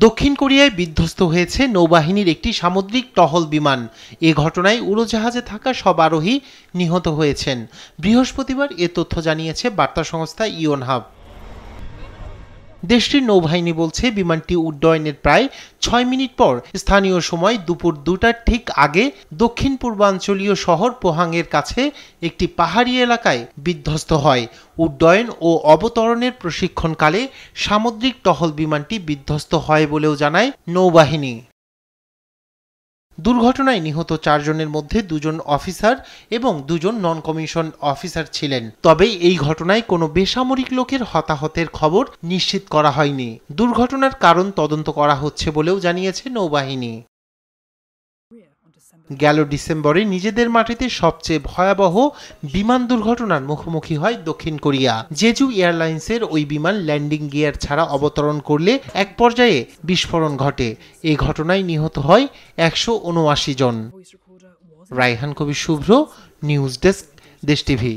দক্ষিণ কোরিয়ায় বিধ্বস্ত হয়েছে নৌবাহিনীর একটি সামুদ্রিক টহল বিমান। এ ঘটনায় উড়োজাহাজে থাকা সব আরোহী নিহত হয়েছেন। বৃহস্পতিবার এ তথ্য জানিয়েছে বার্তা সংস্থা ইয়োনহাব। দেশটির নৌবাহিনী বলছে বিমানটি উড্ডয়নের প্রায় ৬ মিনিট পর স্থানীয় সময় দুপুর ২টার ঠিক আগে দক্ষিণ পূর্বাঞ্চলীয় শহর পোহাংয়ের কাছে একটি পাহাড়ি এলাকায় বিধ্বস্ত হয়। উড্ডয়ন ও অবতরণের প্রশিক্ষণকালে সামুদ্রিক টহল বিমানটি বিধ্বস্ত হয় বলেও জানায় নৌবাহিনী। দুর্ঘটনায় নিহত ৪ জনের মধ্যে ২ জন অফিসার এবং ২ জন নন কমিশন অফিসার ছিলেন। তবে এই ঘটনায় কোনো বেসামরিক লোকের হতাহতের খবর নিশ্চিত করা হয়নি। দুর্ঘটনার কারণ তদন্ত করা হচ্ছে বলেও জানিয়েছে নৌবাহিনী। গেল ডিসেম্বরে নিজেদের মাটিতে সবচেয়ে ভয়াবহ বিমান দুর্ঘটনার মুখোমুখি হয় দক্ষিণ কোরিয়া। জেজু এয়ারলাইন্সের ওই বিমান ল্যান্ডিং গিয়ার ছাড়া অবতরণ করলে এক পর্যায়ে বিস্ফোরণ ঘটে। এই ঘটনায় নিহত হয় ১৭৯ জন। রায়হান কবির শুভ্র, নিউজ ডেস্ক, দেশ টিভি।